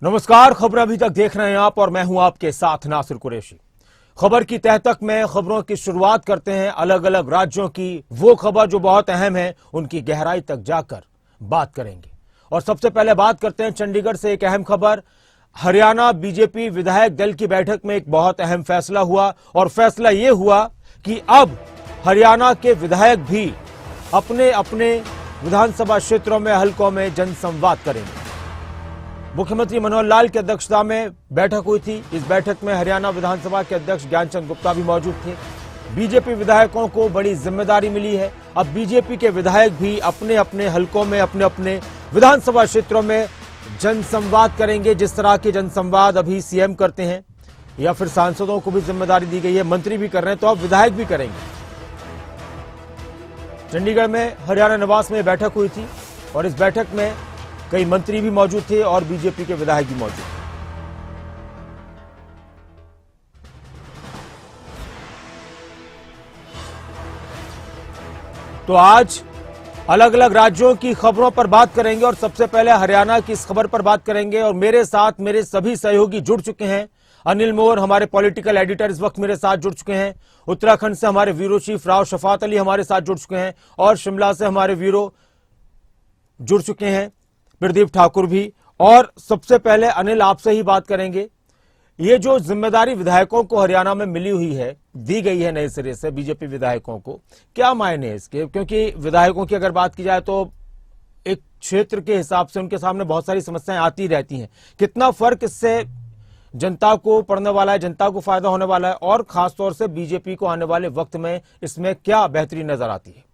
नमस्कार, खबर अभी तक देख रहे हैं आप और मैं हूं आपके साथ नासिर कुरैशी। खबर की तह तक में खबरों की शुरुआत करते हैं अलग अलग राज्यों की वो खबर जो बहुत अहम है, उनकी गहराई तक जाकर बात करेंगे। और सबसे पहले बात करते हैं चंडीगढ़ से एक अहम खबर। हरियाणा बीजेपी विधायक दल की बैठक में एक बहुत अहम फैसला हुआ और फैसला यह हुआ कि अब हरियाणा के विधायक भी अपने अपने विधानसभा क्षेत्रों में हलकों में जनसंवाद करेंगे। मुख्यमंत्री मनोहर लाल की अध्यक्षता में बैठक हुई थी। इस बैठक में हरियाणा विधानसभा के अध्यक्ष ज्ञानचंद गुप्ता भी मौजूद थे। बीजेपी विधायकों को बड़ी जिम्मेदारी मिली है। अब बीजेपी के विधायक भी अपने अपने हलकों में अपने अपने विधानसभा क्षेत्रों में जनसंवाद करेंगे। जिस तरह के जनसंवाद अभी सीएम करते हैं या फिर सांसदों को भी जिम्मेदारी दी गई है, मंत्री भी कर रहे हैं, तो अब विधायक भी करेंगे। चंडीगढ़ में हरियाणा निवास में बैठक हुई थी और इस बैठक में कई मंत्री भी मौजूद थे और बीजेपी के विधायक भी मौजूद थे। तो आज अलग अलग राज्यों की खबरों पर बात करेंगे और सबसे पहले हरियाणा की इस खबर पर बात करेंगे। और मेरे साथ मेरे सभी सहयोगी जुड़ चुके हैं। अनिल मोर हमारे पॉलिटिकल एडिटर इस वक्त मेरे साथ जुड़ चुके हैं। उत्तराखंड से हमारे ब्यूरो चीफ राव शफात अली हमारे साथ जुड़ चुके हैं और शिमला से हमारे ब्यूरो जुड़ चुके हैं, प्रदीप ठाकुर भी। और सबसे पहले अनिल, आपसे ही बात करेंगे। ये जो जिम्मेदारी विधायकों को हरियाणा में मिली हुई है, दी गई है नए सिरे से बीजेपी विधायकों को, क्या मायने इसके? क्योंकि विधायकों की अगर बात की जाए तो एक क्षेत्र के हिसाब से उनके सामने बहुत सारी समस्याएं आती रहती हैं। कितना फर्क इससे जनता को पड़ने वाला है, जनता को फायदा होने वाला है, और खासतौर से बीजेपी को आने वाले वक्त में इसमें क्या बेहतरी नजर आती है?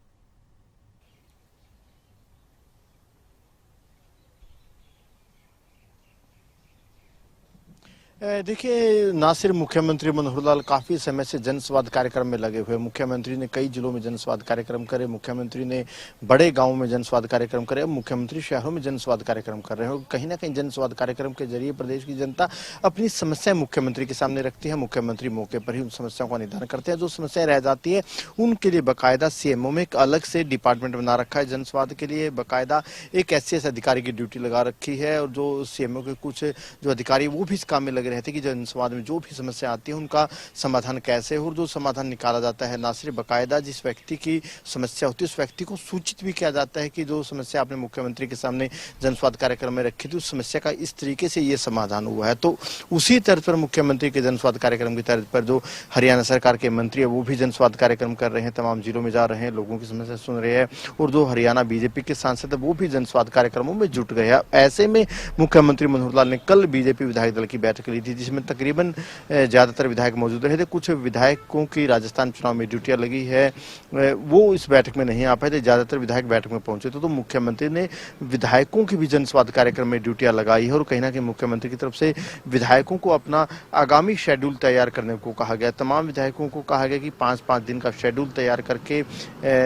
देखिए नासिर, मुख्यमंत्री मनोहर लाल काफ़ी समय से जनसंवाद कार्यक्रम में लगे हुए। मुख्यमंत्री ने कई जिलों में जनसंवाद कार्यक्रम करे, मुख्यमंत्री ने बड़े गांवों में जनसंवाद कार्यक्रम करे, अब मुख्यमंत्री शहरों में जनसंवाद कार्यक्रम कर रहे हैं। कहीं ना कहीं जनसंवाद कार्यक्रम के जरिए प्रदेश की जनता अपनी समस्याएं मुख्यमंत्री के सामने रखती है। मुख्यमंत्री मौके पर ही उन समस्याओं का निदान करते हैं। जो समस्याएं रह जाती है उनके लिए बाकायदा सीएमओ में एक अलग से डिपार्टमेंट बना रखा है। जनसंवाद के लिए बाकायदा एक एससीएस अधिकारी की ड्यूटी लगा रखी है और जो सीएमओ के कुछ जो अधिकारी वो भी इस काम में लगे रहते कि जनसंवाद में जो भी समस्या आती है उनका समाधान कैसे हो और जो समाधान निकाला जाता है, ना सिर्फ बाकायदा जिस व्यक्ति की समस्या होती है उस व्यक्ति को सूचित भी किया जाता है कि जो समस्या आपने मुख्यमंत्री के सामने जनसंवाद कार्यक्रम में रखी थी उस समस्या का इस तरीके से ये समाधान हुआ है। तो उसी तर्ज पर मुख्यमंत्री के जनसंवाद कार्यक्रम की तर्ज पर जो हरियाणा सरकार के मंत्री है वो भी जनसंवाद कार्यक्रम कर रहे हैं, तमाम जिलों में जा रहे हैं, लोगों की समस्या सुन रहे हैं। और जो हरियाणा बीजेपी के सांसद है वो भी जनसंवाद कार्यक्रमों में जुट गए हैं। ऐसे में मुख्यमंत्री मनोहर लाल ने कल बीजेपी विधायक दल की बैठक ली थी जिसमें तकरीबन ज्यादातर विधायक मौजूद रहे थे। कुछ विधायकों की राजस्थान चुनाव में ड्यूटियां लगी है, वो इस बैठक में नहीं आ पाए थे। ज्यादातर विधायक बैठक में पहुंचे थे। तो मुख्यमंत्री ने विधायकों की भी जनसंवाद कार्यक्रम में ड्यूटियां लगाई है और कहीं ना कहीं मुख्यमंत्री की तरफ से विधायकों को अपना आगामी शेड्यूल तैयार करने को कहा गया। तमाम विधायकों को कहा गया कि 5-5 दिन का शेड्यूल तैयार करके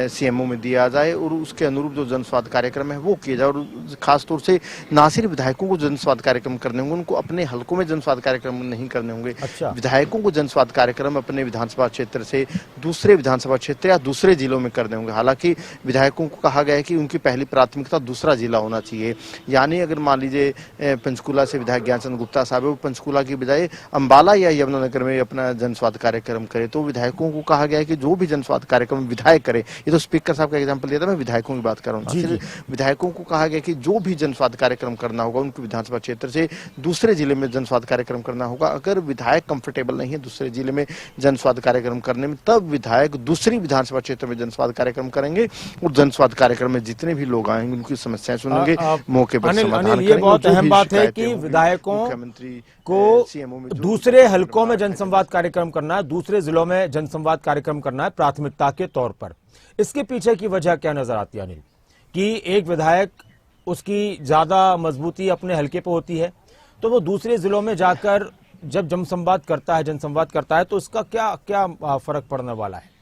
सीएमओ में दिया जाए और उसके अनुरूप जो जनसंवाद कार्यक्रम है वो किया जाए। और खासतौर से ना सिर्फ विधायकों को जनसंवाद कार्यक्रम करने होंगे, उनको अपने हलकों में जनसंवाद कार्यक्रम नहीं करने होंगे। अच्छा। विधायकों को जनसंवाद कार्यक्रम अपने विधानसभा क्षेत्र से दूसरे विधानसभा क्षेत्र या दूसरे जिलों में करने होंगे। हालांकि विधायकों को कहा गया है कि उनकी पहली प्राथमिकता दूसरा जिला होना चाहिए। यानी अगर मान लीजिए पंचकूला से विधायक ज्ञानचंद गुप्ता साहब है, वो पंचकूला की बजाय अंबाला या यमुनानगर में अपना जनसंवाद कार्यक्रम करे, तो विधायकों को कहा गया है कि जो भी जनसंवाद कार्यक्रम विधायक करे, ये तो स्पीकर साहब का एग्जाम्पल दिया था, मैं विधायकों की बात कर रहा हूँ। विधायकों को कहा गया कि जो भी जनसंवाद कार्यक्रम करना होगा उनके विधानसभा क्षेत्र से दूसरे जिले में जनसंवाद कार्यक्रम करना होगा। अगर विधायक कंफर्टेबल नहीं है दूसरे जिले में जनसंवाद कार्यक्रम करने में, तब विधायक दूसरी विधानसभा क्षेत्र में जनसंवाद कार्यक्रम करेंगे और जनसंवाद कार्यक्रम में जितने भी लोग आएंगे उनकी समस्याएं सुनेंगे, मौके पर समाधान करेंगे। ये बहुत अहम बात है कि विधायकों को दूसरे हलकों में जनसंवाद कार्यक्रम करना है, दूसरे जिलों में जनसंवाद कार्यक्रम करना है प्राथमिकता के तौर पर। इसके पीछे की वजह क्या नजर आती है अनिल, कि एक विधायक उसकी ज्यादा मजबूती अपने हलके पर होती है, तो वो दूसरे जिलों में जाकर जब जनसंवाद करता है तो उसका क्या क्या फर्क पड़ने वाला है?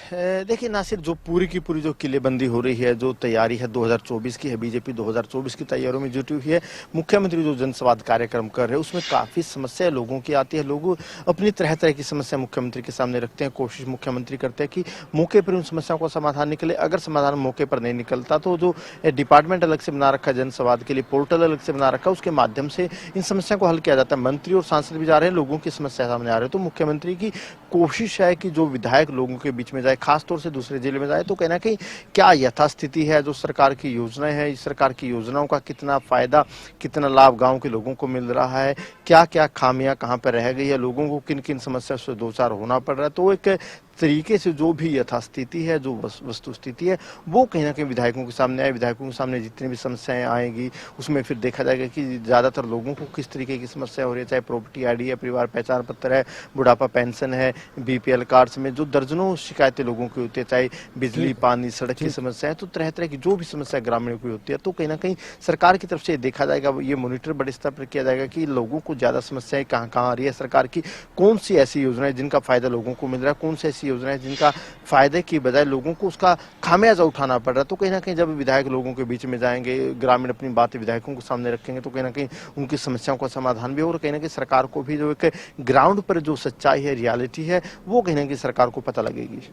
देखिए नासिर, जो पूरी की पूरी जो किलेबंदी हो रही है, जो तैयारी है 2024 की है, बीजेपी 2024 की तैयारियों में जुटी हुई है। मुख्यमंत्री जो जनसंवाद कार्यक्रम कर रहे हैं उसमें काफी समस्या लोगों की आती है। लोग अपनी तरह तरह की समस्या मुख्यमंत्री के सामने रखते हैं। कोशिश मुख्यमंत्री करते हैं कि मौके पर उन समस्याओं का समाधान निकले। अगर समाधान मौके पर नहीं निकलता तो जो डिपार्टमेंट अलग से बना रखा है जनसंवाद के लिए, पोर्टल अलग से बना रखा है, उसके माध्यम से इन समस्या को हल किया जाता है। मंत्री और सांसद भी जा रहे हैं, लोगों की समस्या सामने आ रही है। तो मुख्यमंत्री की कोशिश है कि जो विधायक लोगों के बीच में जाए, खासतौर से दूसरे जिले में जाए, तो कहीं ना कहीं क्या यथास्थिति है, जो सरकार की योजनाएं हैं, इस सरकार की योजनाओं का कितना फायदा, कितना लाभ गांव के लोगों को मिल रहा है, क्या क्या खामियां कहां पर रह गई है, लोगों को किन किन समस्या से दो चार होना पड़ रहा है। तो एक तरीके से जो भी यथास्थिति है, जो वस्तु स्थिति है, वो कहीं ना कहीं विधायकों के सामने आए। विधायकों के सामने जितनी भी समस्याएं आएंगी उसमें फिर देखा जाएगा कि ज्यादातर लोगों को किस तरीके की समस्या हो रही है, चाहे प्रॉपर्टी आईडी है, परिवार पहचान पत्र है, बुढ़ापा पेंशन है, बीपीएल कार्ड्स में जो दर्जनों शिकायतें लोगों की होती है, चाहे बिजली, पानी, सड़क की समस्या है, तो तरह तरह की जो भी समस्या ग्रामीणों की होती है, तो कहीं ना कहीं सरकार की तरफ से देखा जाएगा, ये मॉनिटर बड़े स्तर पर किया जाएगा कि लोगों को ज्यादा समस्याएं कहाँ कहाँ आ रही है, सरकार की कौन सी ऐसी योजना है जिनका फायदा लोगों को मिल रहा है, कौन सी ऐसी योजना है जिनका फायदे की बजाय लोगों को उसका खामियाजा उठाना पड़ रहा है। तो कहीं ना कहीं जब विधायक लोगों के बीच में जाएंगे, ग्रामीण अपनी बातें विधायकों के सामने रखेंगे, तो कहीं ना कहीं उनकी समस्याओं का समाधान भी हो, और कहीं ना कहीं सरकार को भी जो एक ग्राउंड पर जो सच्चाई है, रियलिटी है, वो कहीं ना कहीं सरकार को पता लगेगी।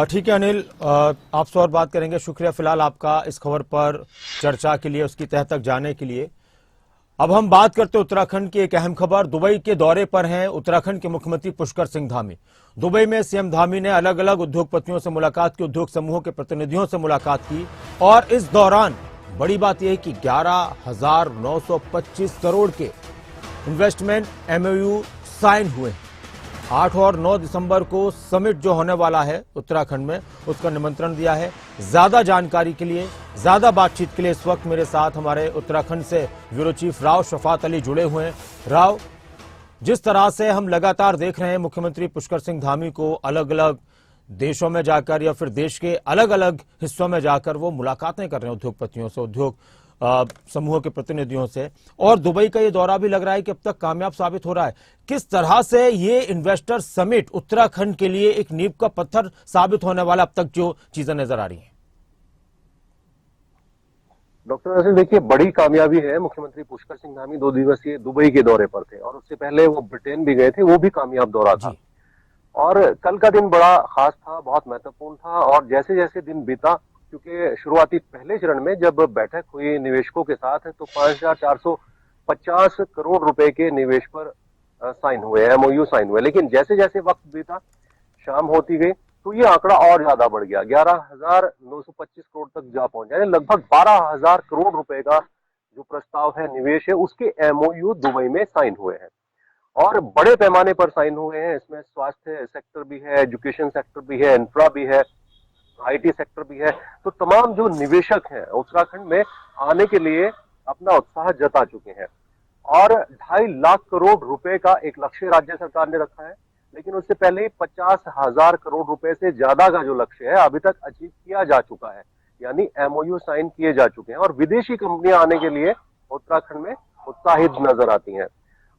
ठीक है अनिल, आपसे और बात करेंगे। शुक्रिया फिलहाल आपका इस खबर पर चर्चा के लिए, उसकी तह तक जाने के लिए। अब हम बात करते हैं उत्तराखंड की एक अहम खबर। दुबई के दौरे पर हैं उत्तराखंड के मुख्यमंत्री पुष्कर सिंह धामी। दुबई में सीएम धामी ने अलग अलग उद्योगपतियों से मुलाकात की, उद्योग समूहों के प्रतिनिधियों से मुलाकात की, और इस दौरान बड़ी बात यह है कि 11,925 करोड़ के इन्वेस्टमेंट एमओयू साइन हुए। 8 और 9 दिसंबर को समिट जो होने वाला है उत्तराखंड में, उसका निमंत्रण दिया है। ज्यादा जानकारी के लिए, ज्यादा बातचीत के लिए इस वक्त मेरे साथ हमारे उत्तराखंड से ब्यूरो चीफ राव शफात अली जुड़े हुए हैं। राव, जिस तरह से हम लगातार देख रहे हैं मुख्यमंत्री पुष्कर सिंह धामी को अलग अलग देशों में जाकर या फिर देश के अलग अलग हिस्सों में जाकर वो मुलाकातें कर रहे हैं उद्योगपतियों से, उद्योग समूह के प्रतिनिधियों से, और दुबई का ये दौरा भी लग रहा है कि अब तक कामयाब साबित हो रहा है। किस तरह से ये इन्वेस्टर समिट उत्तराखंड के लिए एक नींव का पत्थर साबित होने वाला अब तक जो चीजें नजर आ रही हैं? डॉक्टर नासिर, देखिए बड़ी कामयाबी है। मुख्यमंत्री पुष्कर सिंह धामी 2 दिवसीय दुबई के दौरे पर थे और उससे पहले वो ब्रिटेन भी गए थे, वो भी कामयाब दौरा था। और कल का दिन बड़ा खास था, बहुत महत्वपूर्ण था। और जैसे जैसे दिन बीता, क्योंकि शुरुआती पहले चरण में जब बैठक हुई निवेशकों के साथ, तो 5,450 करोड़ रुपए के निवेश पर साइन हुए, एमओयू साइन हुए। लेकिन जैसे जैसे वक्त बीता, शाम होती गई, तो ये आंकड़ा और ज्यादा बढ़ गया, 11,925 करोड़ तक जा पहुंचा। यानी लगभग 12,000 करोड़ रुपए का जो प्रस्ताव है, निवेश है, उसके एमओयू दुबई में साइन हुए हैं और बड़े पैमाने पर साइन हुए हैं। इसमें स्वास्थ्य सेक्टर भी है, एजुकेशन सेक्टर भी है, इंफ्रा भी है, आईटी सेक्टर भी है। तो तमाम जो निवेशक हैं उत्तराखंड में आने के लिए अपना उत्साह जता चुके हैं और 2.5 लाख करोड़ रुपए का एक लक्ष्य राज्य सरकार ने रखा है। लेकिन उससे पहले ही 50,000 करोड़ रुपए से ज्यादा का जो लक्ष्य है अभी तक अचीव किया जा चुका है, यानी एमओयू साइन किए जा चुके हैं और विदेशी कंपनियां आने के लिए उत्तराखंड में उत्साहित नजर आती हैं।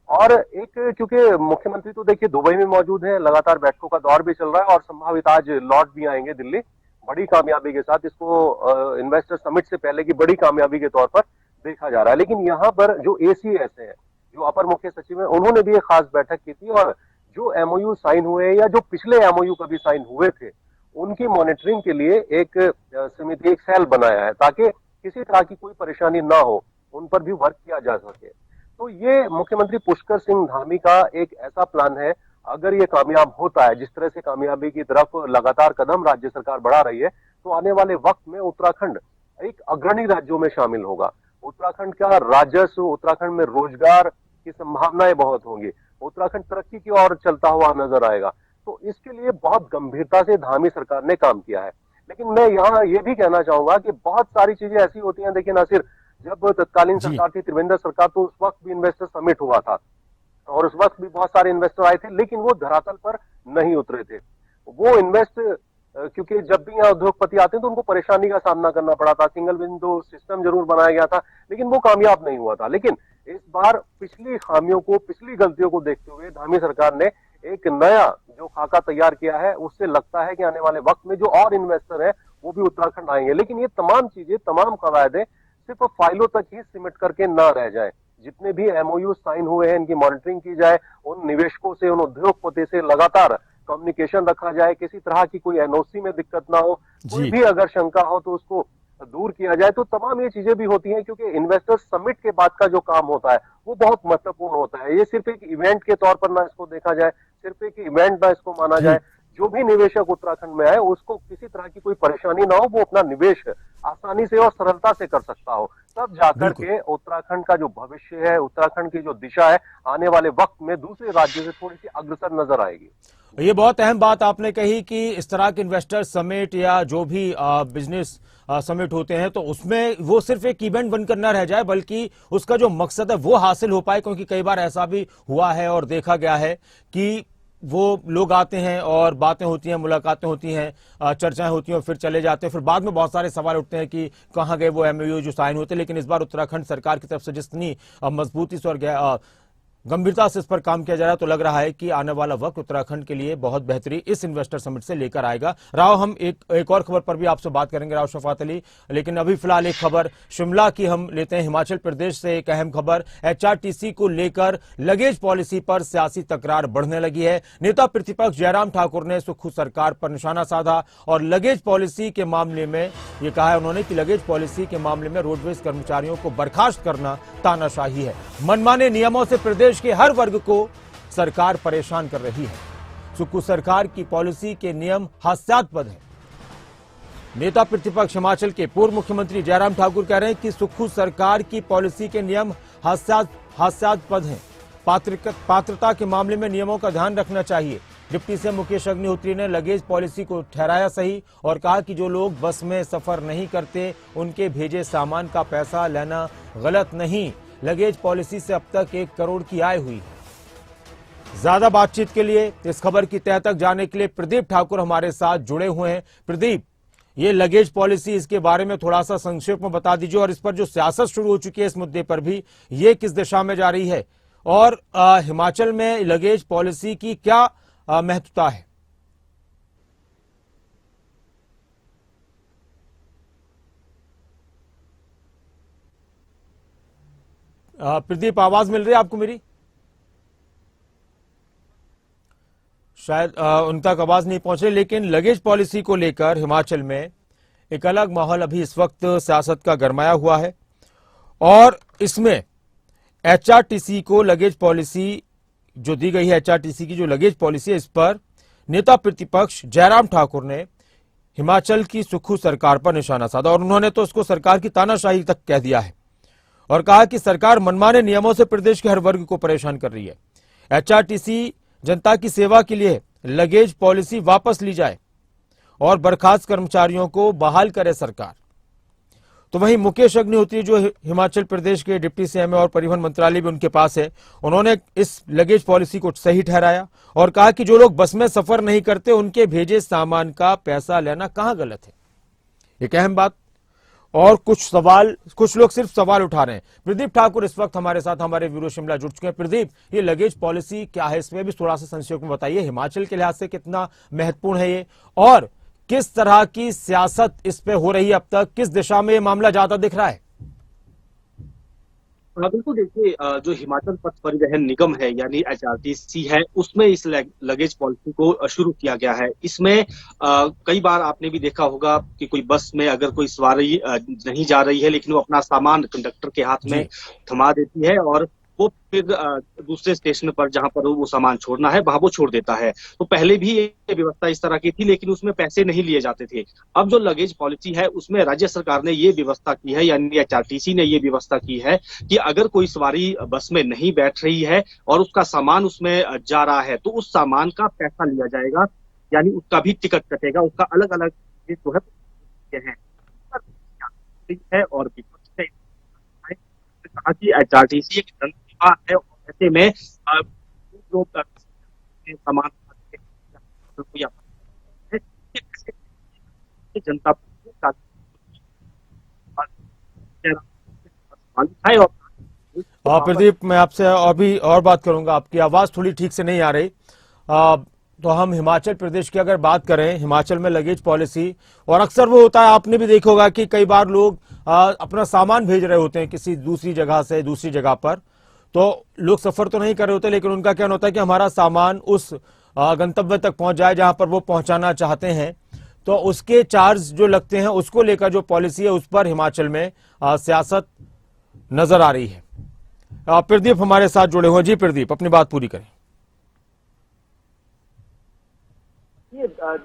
और एक, क्योंकि मुख्यमंत्री तो देखिए दुबई में मौजूद है, लगातार बैठकों का दौर भी चल रहा है और संभावित आज लौट भी आएंगे दिल्ली बड़ी कामयाबी के साथ। इसको इन्वेस्टर समिट से पहले की बड़ी कामयाबी के तौर पर देखा जा रहा है। लेकिन यहाँ पर जो एसीएस है, जो अपर मुख्य सचिव है, उन्होंने भी एक खास बैठक की थी और जो एमओयू साइन हुए या जो पिछले एमओयू कभी साइन हुए थे, उनकी मॉनिटरिंग के लिए एक समिति, एक सेल बनाया है ताकि किसी तरह की कोई परेशानी ना हो, उन पर भी वर्क किया जा सके। तो ये मुख्यमंत्री पुष्कर सिंह धामी का एक ऐसा प्लान है, अगर ये कामयाब होता है, जिस तरह से कामयाबी की तरफ लगातार कदम राज्य सरकार बढ़ा रही है, तो आने वाले वक्त में उत्तराखंड एक अग्रणी राज्यों में शामिल होगा। उत्तराखंड का राजस्व, उत्तराखंड में रोजगार की संभावनाएं बहुत होंगी, उत्तराखंड तरक्की की ओर चलता हुआ नजर आएगा। तो इसके लिए बहुत गंभीरता से धामी सरकार ने काम किया है। लेकिन मैं यहाँ ये भी कहना चाहूंगा कि बहुत सारी चीजें ऐसी होती हैं, देखिए नासिर, जब तत्कालीन सरकार थी, त्रिवेंद्र सरकार, तो उस वक्त भी इन्वेस्टर समिट हुआ था और उस वक्त भी बहुत सारे इन्वेस्टर आए थे, लेकिन वो धरातल पर नहीं उतरे थे। वो इन्वेस्ट, क्योंकि जब भी यहाँ उद्योगपति आते हैं तो उनको परेशानी का सामना करना पड़ा था। सिंगल विंडो सिस्टम जरूर बनाया गया था, लेकिन वो कामयाब नहीं हुआ था। लेकिन इस बार पिछली खामियों को, पिछली गलतियों को देखते हुए धामी सरकार ने एक नया जो खाका तैयार किया है, उससे लगता है कि आने वाले वक्त में जो और इन्वेस्टर है वो भी उत्तराखंड आएंगे। लेकिन ये तमाम चीजें, तमाम कवायदे सिर्फ फाइलों तक ही सिमट करके ना रह जाए। जितने भी एमओयू साइन हुए हैं, इनकी मॉनिटरिंग की जाए, उन निवेशकों से, उन उद्योगपति से लगातार कम्युनिकेशन रखा जाए, किसी तरह की कोई एनओसी में दिक्कत ना हो, कोई जी भी अगर शंका हो तो उसको दूर किया जाए। तो तमाम ये चीजें भी होती हैं, क्योंकि इन्वेस्टर समिट के बाद का जो काम होता है वो बहुत महत्वपूर्ण होता है। ये सिर्फ एक इवेंट के तौर पर ना इसको देखा जाए, सिर्फ एक इवेंट ना इसको माना जी जाए। जो भी निवेशक उत्तराखंड में आए उसको किसी तरह की कोई परेशानी ना हो, वो अपना निवेश आसानी से और सरलता से कर सकता हो। तब जाकर बिल्कुल। के उत्तराखंड का जो भविष्य है, उत्तराखंड की जो दिशा है, आने वाले वक्त में दूसरे राज्यों से थोड़ी सी अग्रसर नजर आएगी। ये बहुत अहम बात आपने कही कि इस तरह के इन्वेस्टर समिट या जो भी बिजनेस समिट होते हैं तो उसमें वो सिर्फ एक इवेंट बनकर न रह जाए, बल्कि उसका जो मकसद है वो हासिल हो पाए। क्योंकि कई बार ऐसा भी हुआ है और देखा गया है कि वो लोग आते हैं और बातें होती हैं, मुलाकातें होती हैं, चर्चाएं होती हैं और फिर चले जाते हैं। फिर बाद में बहुत सारे सवाल उठते हैं कि कहाँ गए वो एमओयू जो साइन होते हैं। लेकिन इस बार उत्तराखंड सरकार की तरफ से जितनी मजबूती से और गंभीरता से इस पर काम किया जा रहा है, तो लग रहा है कि आने वाला वक्त उत्तराखंड के लिए बहुत बेहतरी इस इन्वेस्टर समिट से लेकर आएगा। राव, हम एक और खबर पर भी आपसे बात करेंगे, राव शफात अली, लेकिन अभी फिलहाल एक खबर शिमला की हम लेते हैं। हिमाचल प्रदेश से एक अहम खबर, एचआरटीसी को लेकर लगेज पॉलिसी पर सियासी तकरार बढ़ने लगी है। नेता प्रतिपक्ष जयराम ठाकुर ने सुक्खू सरकार पर निशाना साधा और लगेज पॉलिसी के मामले में यह कहा है उन्होंने कि लगेज पॉलिसी के मामले में रोडवेज कर्मचारियों को बर्खास्त करना तानाशाही है। मनमाने नियमों से प्रदेश के हर वर्ग को सरकार परेशान कर रही है। सुक्खू सरकार की पॉलिसी के नियम हास्यास्पद हैं। नेता प्रतिपक्ष हिमाचल के पूर्व मुख्यमंत्री जयराम ठाकुर कह रहे हैं कि सुक्खू सरकार की पॉलिसी के नियम हास्यास्पद हैं। पात्रता के मामले में नियमों का ध्यान रखना चाहिए। डिप्टी सीएम मुकेश अग्निहोत्री ने लगेज पॉलिसी को ठहराया सही और कहा कि जो लोग बस में सफर नहीं करते उनके भेजे सामान का पैसा लेना गलत नहीं। लगेज पॉलिसी से अब तक 1 करोड़ की आय हुई है। ज्यादा बातचीत के लिए, इस खबर की तह तक जाने के लिए प्रदीप ठाकुर हमारे साथ जुड़े हुए हैं। प्रदीप, ये लगेज पॉलिसी, इसके बारे में थोड़ा सा संक्षेप में बता दीजिए और इस पर जो सियासत शुरू हो चुकी है इस मुद्दे पर भी, ये किस दिशा में जा रही है और हिमाचल में लगेज पॉलिसी की क्या महत्वता है? प्रदीप, आवाज मिल रही है आपको मेरी? शायद उन तक आवाज नहीं पहुंच रही। लेकिन लगेज पॉलिसी को लेकर हिमाचल में एक अलग माहौल अभी इस वक्त सियासत का गरमाया हुआ है और इसमें एचआरटीसी को लगेज पॉलिसी जो दी गई है, एचआरटीसी की जो लगेज पॉलिसी है, इस पर नेता प्रतिपक्ष जयराम ठाकुर ने हिमाचल की सुक्खू सरकार पर निशाना साधा और उन्होंने तो उसको सरकार की तानाशाही तक कह दिया है और कहा कि सरकार मनमाने नियमों से प्रदेश के हर वर्ग को परेशान कर रही है। एचआरटीसी जनता की सेवा के लिए लगेज पॉलिसी वापस ली जाए और बर्खास्त कर्मचारियों को बहाल करे सरकार। तो वहीं मुकेश अग्निहोत्री जो हिमाचल प्रदेश के डिप्टी सीएम और परिवहन मंत्रालय भी उनके पास है, उन्होंने इस लगेज पॉलिसी को सही ठहराया और कहा कि जो लोग बस में सफर नहीं करते उनके भेजे सामान का पैसा लेना कहां गलत है। एक अहम बात और कुछ लोग सिर्फ सवाल उठा रहे हैं। प्रदीप ठाकुर इस वक्त हमारे साथ हमारे ब्यूरो शिमला जुड़ चुके हैं। प्रदीप, ये लगेज पॉलिसी क्या है, इसमें भी थोड़ा सा संक्षेप में बताइए। हिमाचल के लिहाज से कितना महत्वपूर्ण है ये और किस तरह की सियासत इस पे हो रही है अब तक, किस दिशा में ये मामला ज्यादा दिख रहा है? बिल्कुल, देखिए, जो हिमाचल पथ परिवहन निगम है यानी एचआरटीसी है, उसमें इस लगेज पॉलिसी को शुरू किया गया है। इसमें कई बार आपने भी देखा होगा कि कोई बस में अगर कोई सवारी नहीं जा रही है लेकिन वो अपना सामान कंडक्टर के हाथ में थमा देती है और वो फिर दूसरे स्टेशन पर जहां पर वो सामान छोड़ना है वहां वो छोड़ देता है। तो पहले भी ये व्यवस्था इस तरह की थी लेकिन उसमें पैसे नहीं लिए जाते थे। अब जो लगेज पॉलिसी है उसमें राज्य सरकार ने ये व्यवस्था की है, यानी एचआरटीसी ने ये व्यवस्था की है कि अगर कोई सवारी बस में नहीं बैठ रही है और उसका सामान उसमें जा रहा है तो उस सामान का पैसा लिया जाएगा, यानी उसका भी टिकट कटेगा, उसका अलग अलग जो है और कहा कि एचआरटीसी एक जनसेवा है और ऐसे में जो सामान जनता प्रदीप, मैं आपसे अभी और बात करूंगा, आपकी आवाज थोड़ी ठीक से नहीं आ रही। तो हम हिमाचल प्रदेश की अगर बात करें, हिमाचल में लगेज पॉलिसी, और अक्सर वो होता है, आपने भी देखा होगा कि कई बार लोग अपना सामान भेज रहे होते हैं किसी दूसरी जगह से दूसरी जगह पर, तो लोग सफर तो नहीं कर रहे होते, लेकिन उनका कहना होता है कि हमारा सामान उस गंतव्य तक पहुंच जाए जहां पर वो पहुंचाना चाहते हैं, तो उसके चार्ज जो लगते हैं उसको लेकर जो पॉलिसी है उस पर हिमाचल में सियासत नजर आ रही है। प्रदीप हमारे साथ जुड़े हुए। जी प्रदीप, अपनी बात पूरी करें।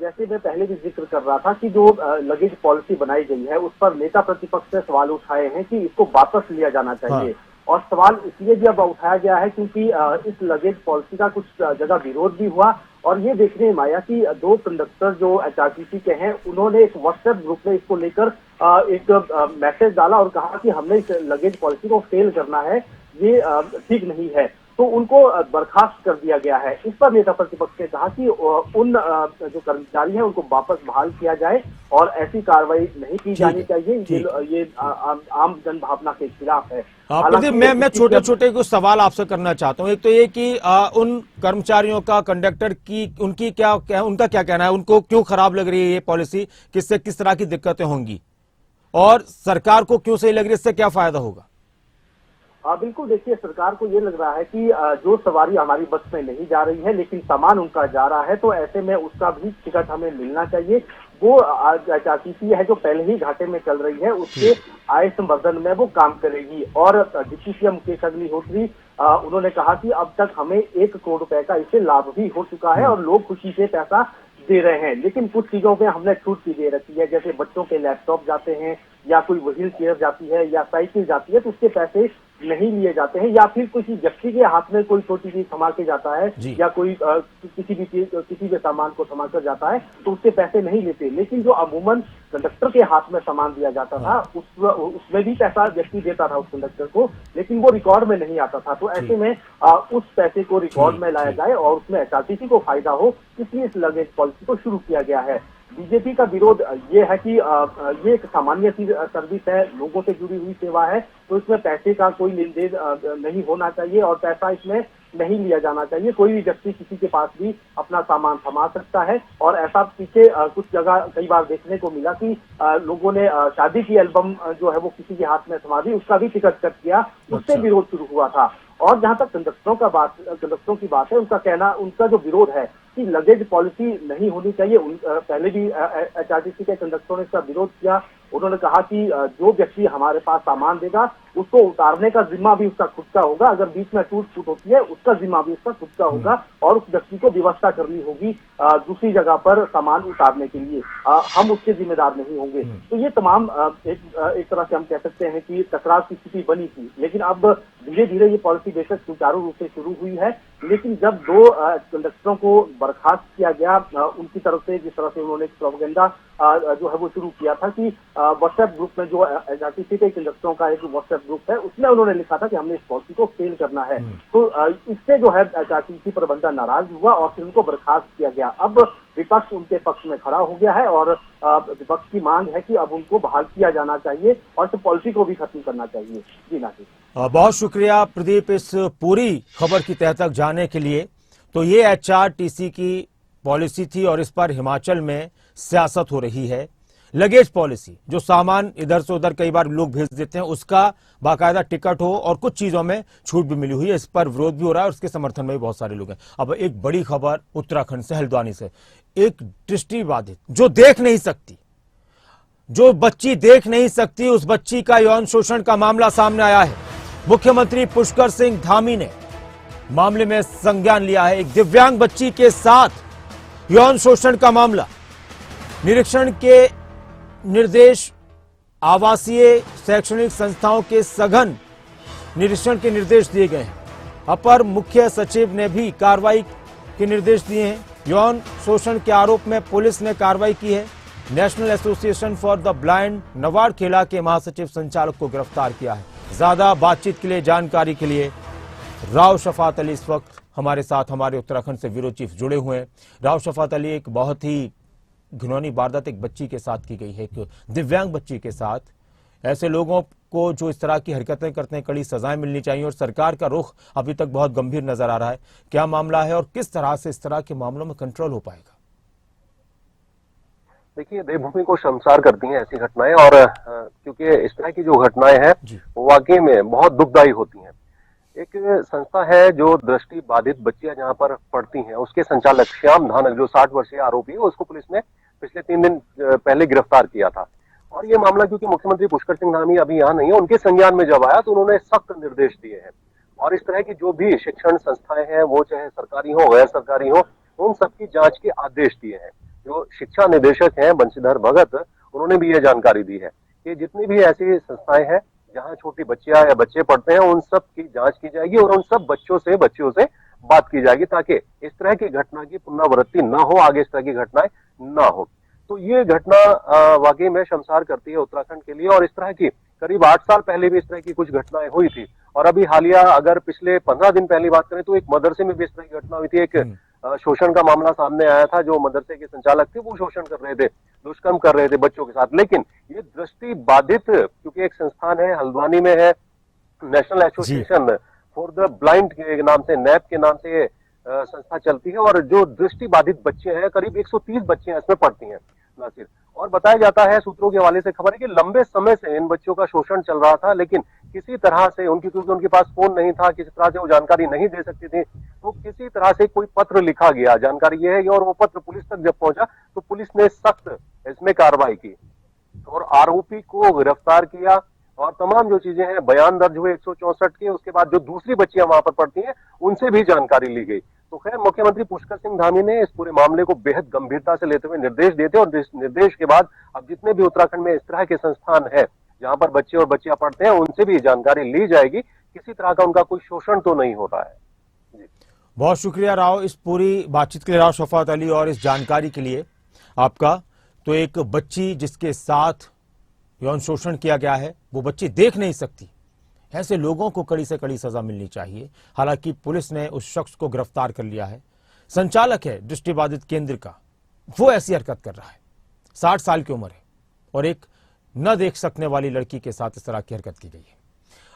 जैसे मैं पहले भी जिक्र कर रहा था कि जो लगेज पॉलिसी बनाई गई है उस पर नेता प्रतिपक्ष ने सवाल उठाए हैं कि इसको वापस लिया जाना चाहिए। और सवाल इसलिए भी अब उठाया गया है क्योंकि इस लगेज पॉलिसी का कुछ जगह विरोध भी हुआ, और ये देखने में आया कि दो कंडक्टर जो एचआरटीसी के हैं उन्होंने एक व्हाट्सएप ग्रुप में इसको लेकर एक मैसेज डाला और कहा कि हमने इस लगेज पॉलिसी को फेल करना है, ये ठीक नहीं है, तो उनको बर्खास्त कर दिया गया है। इस पर नेता प्रतिपक्ष ने कहा कि उन जो कर्मचारी हैं उनको वापस बहाल किया जाए और ऐसी कार्रवाई नहीं की जानी चाहिए। ये आम जन भावना के खिलाफ है। प्रदीप, मैं छोटे छोटे कुछ सवाल आपसे करना चाहता हूं। एक तो ये कि उन कर्मचारियों का, कंडक्टर की, उनका क्या कहना है, उनको क्यों खराब लग रही है ये पॉलिसी, किससे किस तरह की दिक्कतें होंगी, और सरकार को क्यों सही लग रही है, इससे क्या फायदा होगा? बिल्कुल, देखिए, सरकार को ये लग रहा है कि जो सवारी हमारी बस में नहीं जा रही है लेकिन सामान उनका जा रहा है, तो ऐसे में उसका भी टिकट हमें मिलना चाहिए। वो एचआरटीसी है जो पहले ही घाटे में चल रही है, उसके आय संवर्धन में वो काम करेगी। और डिप्टी सीएम मुकेश अग्निहोत्री उन्होंने कहा कि अब तक हमें 1 करोड़ रुपए का इससे लाभ भी हो चुका है और लोग खुशी से पैसा दे रहे हैं। लेकिन कुछ चीजों पे हमने छूट भी दे रखी है, जैसे बच्चों के लैपटॉप जाते हैं या कोई व्हील चेयर जाती है या साइकिल जाती है तो उसके पैसे नहीं लिए जाते हैं, या फिर किसी व्यक्ति के हाथ में कोई छोटी चीज थमा के जाता है या कोई किसी भी सामान को थमा कर जाता है तो उससे पैसे नहीं लेते। लेकिन जो अमूमन कंडक्टर के हाथ में सामान दिया जाता था उसमें भी पैसा व्यक्ति देता था उस कंडक्टर को, लेकिन वो रिकॉर्ड में नहीं आता था। तो ऐसे में उस पैसे को रिकॉर्ड में लाया जाए और उसमें एचआरटीसी को फायदा हो, इसलिए इस लगेज पॉलिसी को शुरू किया गया है। बीजेपी का विरोध ये है कि ये एक सामान्य सर्विस है, लोगों से जुड़ी हुई सेवा है, तो इसमें पैसे का कोई लेन देन नहीं होना चाहिए और पैसा इसमें नहीं लिया जाना चाहिए। कोई भी व्यक्ति किसी के पास भी अपना सामान थमा सकता है। और ऐसा पीछे कुछ जगह कई बार देखने को मिला कि लोगों ने शादी की एल्बम जो है वो किसी के हाथ में थमा दी, उसका भी टिकट कट किया, उससे विरोध शुरू हुआ था। और जहां तक कंडक्टरों की बात है, उनका जो विरोध है कि लगेज पॉलिसी नहीं होनी चाहिए, पहले भी एचआरटीसी के कंडक्टरों ने इसका विरोध किया। उन्होंने कहा कि जो व्यक्ति हमारे पास सामान देगा उसको उतारने का जिम्मा भी उसका खुद का होगा, अगर बीच में टूट फूट होती है उसका जिम्मा भी उसका खुद का होगा और उस व्यक्ति को व्यवस्था करनी होगी दूसरी जगह पर सामान उतारने के लिए, हम उसके जिम्मेदार नहीं होंगे। तो ये तमाम एक तरह से हम कह सकते हैं कि टकराव की स्थिति बनी थी। लेकिन अब धीरे धीरे ये पॉलिसी बेशक सुचारू रूप से शुरू हुई है, लेकिन जब 2 कंडक्टरों को बर्खास्त किया गया उनकी तरफ से, जिस तरह से उन्होंने प्रोपेगेंडा जो है वो शुरू किया था कि व्हाट्सएप ग्रुप में, जो एचआरटीसी के कंडक्टरों का एक व्हाट्सएप ग्रुप है, उसमें उन्होंने लिखा था कि हमने इस पॉलिसी को फेल करना है। तो इससे जो है एचआरटीसी प्रबंधन नाराज हुआ और फिर उनको बर्खास्त किया गया। अब विपक्ष उनके पक्ष में खड़ा हो गया है और विपक्ष की मांग है कि अब उनको बहाल किया जाना चाहिए और इस पॉलिसी को भी खत्म करना चाहिए। जी नासिर, बहुत शुक्रिया प्रदीप इस पूरी खबर की तह तक जाने के लिए। तो ये एचआरटीसी की पॉलिसी थी और इस पर हिमाचल में सियासत हो रही है। लगेज पॉलिसी, जो सामान इधर से उधर कई बार लोग भेज देते हैं, उसका बाकायदा टिकट हो और कुछ चीजों में छूट भी मिली हुई है, इस पर विरोध भी हो रहा है और उसके समर्थन में भी बहुत सारे लोग हैं। अब एक बड़ी खबर उत्तराखंड से, हल्द्वानी से। एक दृष्टिबाधित जो देख नहीं सकती, जो बच्ची देख नहीं सकती, उस बच्ची का यौन शोषण का मामला सामने आया है। मुख्यमंत्री पुष्कर सिंह धामी ने मामले में संज्ञान लिया है। एक दिव्यांग बच्ची के साथ यौन शोषण का मामला, निरीक्षण के निर्देश, आवासीय शैक्षणिक संस्थाओं के सघन निरीक्षण के निर्देश दिए गए हैं। अपर मुख्य सचिव ने भी कार्रवाई के निर्देश दिए हैं। यौन शोषण के आरोप में पुलिस ने कार्रवाई की है। National association for the blind Nawad खेला के महासचिव संचालक को गिरफ्तार किया है। ज्यादा बातचीत के लिए, जानकारी के लिए राव शफात अली इस वक्त हमारे साथ, हमारे उत्तराखंड से ब्यूरो चीफ जुड़े हुए हैं। राव शफात अली, एक बहुत ही घिनौनी वारदात एक बच्ची के साथ की गई है, एक दिव्यांग बच्ची के साथ। ऐसे लोगों को जो इस तरह की हरकतें करते हैं कड़ी सजाएं मिलनी चाहिए और सरकार का रुख अभी तक बहुत गंभीर नजर आ रहा है। क्या मामला है और किस तरह से इस तरह के मामलों में कंट्रोल हो पाएगा? देखिए, देवभूमि को शर्मसार करती हैं ऐसी घटनाएं, और क्योंकि इस तरह की जो घटनाएं हैं वो वाकई में बहुत दुखदायी होती हैं। एक संस्था है जो दृष्टि बाधित बच्चियां जहां पर पढ़ती हैं, उसके संचालक श्याम धानक, जो 60 वर्षीय आरोपी है, उसको पुलिस ने पिछले 3 दिन पहले गिरफ्तार किया था। और ये मामला क्योंकि मुख्यमंत्री पुष्कर सिंह धामी अभी यहाँ नहीं है, उनके संज्ञान में जब आया तो उन्होंने सख्त निर्देश दिए हैं और इस तरह की जो भी शिक्षण संस्थाएं हैं, वो चाहे सरकारी हो गैर सरकारी हो, उन सबकी जांच के आदेश दिए हैं। जो शिक्षा निदेशक हैं बंशीधर भगत, उन्होंने भी ये जानकारी दी है कि जितनी भी ऐसी संस्थाएं हैं जहां छोटी बच्चियां या बच्चे पढ़ते हैं, उन सब की जांच की जाएगी और उन सब बच्चों से बात की जाएगी ताकि इस तरह की घटना की पुनरावृत्ति न हो, आगे इस तरह की घटनाएं न हो। तो ये घटना वाकई में शर्मसार करती है उत्तराखंड के लिए। और इस तरह की करीब 8 साल पहले भी इस तरह की कुछ घटनाएं हुई थी और अभी हालिया अगर पिछले 15 दिन पहले बात करें तो एक मदरसे में भी इस तरह की घटना हुई थी। एक शोषण का मामला सामने आया था। जो मदरसे के संचालक थे वो शोषण कर रहे थे, दुष्कर्म कर रहे थे बच्चों के साथ। लेकिन ये दृष्टि बाधित, क्योंकि एक संस्थान है हल्द्वानी में है, national association for the blind के नाम से, नैप के नाम से संस्था चलती है और जो दृष्टि बाधित बच्चे हैं, करीब 130 बच्चे इसमें पढ़ती हैं नासिर। और बताया जाता है, सूत्रों के हवाले से खबर है कि लंबे समय से इन बच्चों का शोषण चल रहा था, लेकिन किसी तरह से क्योंकि उनके पास फोन नहीं था, किसी तरह से वो जानकारी नहीं दे सकती थी, तो किसी तरह से कोई पत्र लिखा गया, जानकारी ये है, और वो पत्र पुलिस तक जब पहुंचा तो पुलिस ने सख्त इसमें कार्रवाई की और आरोपी को गिरफ्तार किया और तमाम जो चीजें हैं, बयान दर्ज हुए 164 के। उसके बाद जो दूसरी बच्चियां वहां पर पढ़ती हैं उनसे भी जानकारी ली गई। तो खैर, मुख्यमंत्री पुष्कर सिंह धामी ने इस पूरे मामले को बेहद गंभीरता से लेते हुए निर्देश देते और निर्देश के बाद अब जितने भी उत्तराखंड में इस तरह के संस्थान है जहां पर बच्चे और बच्चियां पढ़ते हैं, उनसे भी जानकारी ली जाएगी, किसी तरह का उनका कोई शोषण तो नहीं होता है। जी, बहुत शुक्रिया राव इस पूरी बातचीत के लिए, राव शफात अली, और इस जानकारी के लिए आपका। तो एक बच्ची जिसके साथ यौन शोषण किया गया है, वो बच्ची देख नहीं सकती, ऐसे लोगों को कड़ी से कड़ी सजा मिलनी चाहिए। हालांकि पुलिस ने उस शख्स को गिरफ्तार कर लिया है। संचालक है दृष्टिबाधित केंद्र का, वो ऐसी हरकत कर रहा है, 60 साल की उम्र है और एक न देख सकने वाली लड़की के साथ इस तरह की हरकत की गई है।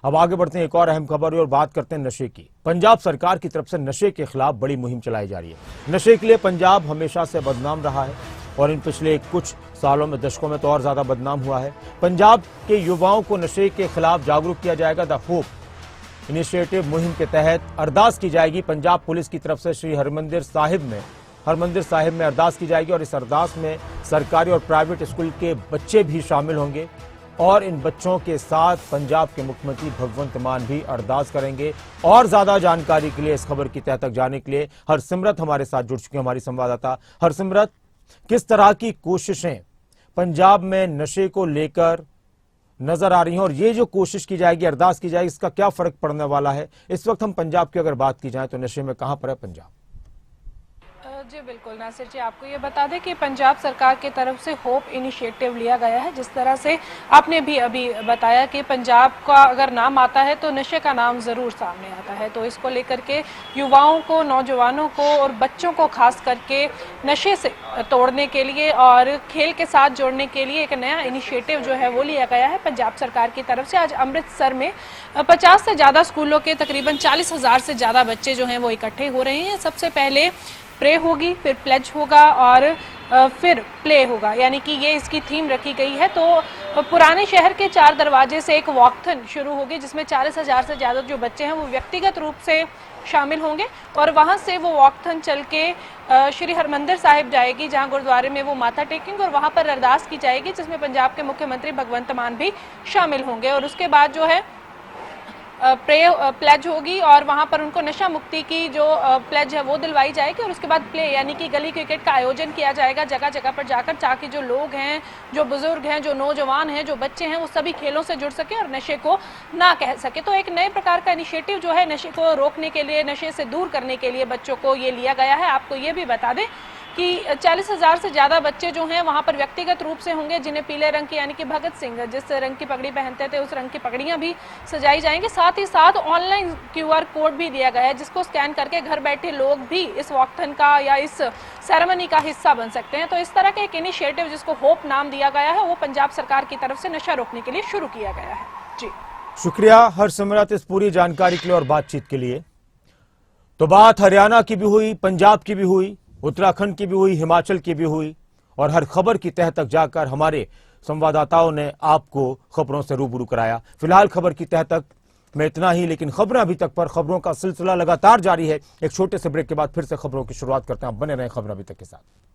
अब आगे बढ़ते हैं एक और अहम खबर और बात करते हैं नशे की। पंजाब सरकार की तरफ से नशे के खिलाफ बड़ी मुहिम चलाई जा रही है। नशे के लिए पंजाब हमेशा से बदनाम रहा है और इन पिछले कुछ सालों में, दशकों में तो और ज्यादा बदनाम हुआ है। पंजाब के युवाओं को नशे के खिलाफ जागरूक किया जाएगा। द होप इनिशिएटिव मुहिम के तहत अरदास की जाएगी पंजाब पुलिस की तरफ से। श्री हरमंदिर साहिब में अरदास की जाएगी और इस अरदास में सरकारी और प्राइवेट स्कूल के बच्चे भी शामिल होंगे और इन बच्चों के साथ पंजाब के मुख्यमंत्री भगवंत मान भी अरदास करेंगे। और ज्यादा जानकारी के लिए, इस खबर की तह तक जाने के लिए हरसिमरत हमारे साथ जुड़ चुकी है, हमारी संवाददाता। हरसिमरत, किस तरह की कोशिशें पंजाब में नशे को लेकर नजर आ रही हैं और ये जो कोशिश की जाएगी, अरदास की जाएगी, इसका क्या फर्क पड़ने वाला है? इस वक्त हम पंजाब की अगर बात की जाए तो नशे में कहां पर है पंजाब? जी बिल्कुल नासिर जी, आपको ये बता दें कि पंजाब सरकार की तरफ से होप इनिशिएटिव लिया गया है। जिस तरह से आपने भी अभी बताया कि पंजाब का अगर नाम आता है तो नशे का नाम ज़रूर सामने आता है, तो इसको लेकर के युवाओं को, नौजवानों को और बच्चों को खास करके नशे से तोड़ने के लिए और खेल के साथ जोड़ने के लिए एक नया इनिशिएटिव जो है वो लिया गया है पंजाब सरकार की तरफ से। आज अमृतसर में 50 से ज़्यादा स्कूलों के तकरीबन 40,000 से ज़्यादा बच्चे जो हैं वो इकट्ठे हो रहे हैं। सबसे पहले प्रे होगी, फिर प्लेज होगा और फिर प्ले होगा, यानी कि ये इसकी थीम रखी गई है। तो पुराने शहर के 4 दरवाजे से एक वॉकथन शुरू होगी जिसमें 40,000 से ज़्यादा जो बच्चे हैं वो व्यक्तिगत रूप से शामिल होंगे और वहाँ से वो वॉकथन चल के श्री हरमंदिर साहिब जाएगी, जहाँ गुरुद्वारे में वो माथा टेकेंगे और वहाँ पर अरदास की जाएगी जिसमें पंजाब के मुख्यमंत्री भगवंत मान भी शामिल होंगे। और उसके बाद जो है प्लेज होगी और वहाँ पर उनको नशा मुक्ति की जो प्लेज है वो दिलवाई जाएगी और उसके बाद प्ले यानी कि गली क्रिकेट का आयोजन किया जाएगा जगह जगह पर जाकर, ताकि जो लोग हैं, जो बुजुर्ग हैं, जो नौजवान हैं, जो बच्चे हैं, वो सभी खेलों से जुड़ सके और नशे को ना कह सके। तो एक नए प्रकार का इनिशिएटिव जो है नशे को रोकने के लिए, नशे से दूर करने के लिए बच्चों को ये लिया गया है। आपको ये भी बता दें कि 40,000 से ज़्यादा बच्चे जो हैं वहाँ पर व्यक्तिगत रूप से होंगे, जिन्हें पीले रंग की यानी कि भगत सिंह जिस रंग की पगड़ी पहनते थे उस रंग की पगड़ियाँ भी सजाई जाएंगी। साथ ही साथ ऑनलाइन QR कोड भी दिया गया है जिसको स्कैन करके घर बैठे लोग भी इस वॉकथन का या इस सेरेमनी का हिस्सा बन सकते हैं। तो इस तरह का एक इनिशिएटिव जिसको होप नाम दिया गया है वो पंजाब सरकार की तरफ से नशा रोकने के लिए शुरू किया गया है। जी शुक्रिया हरसिमरत इस पूरी जानकारी के लिए और बातचीत के लिए। तो बात हरियाणा की भी हुई, पंजाब की भी हुई, उत्तराखंड की भी हुई, हिमाचल की भी हुई और हर खबर की तह तक जाकर हमारे संवाददाताओं ने आपको खबरों से रूबरू कराया। फिलहाल खबर की तह तक में इतना ही, लेकिन खबरें अभी तक पर, खबरों का सिलसिला लगातार जारी है। एक छोटे से ब्रेक के बाद फिर से खबरों की शुरुआत करते हैं। आप बने रहें खबर अभी तक के साथ।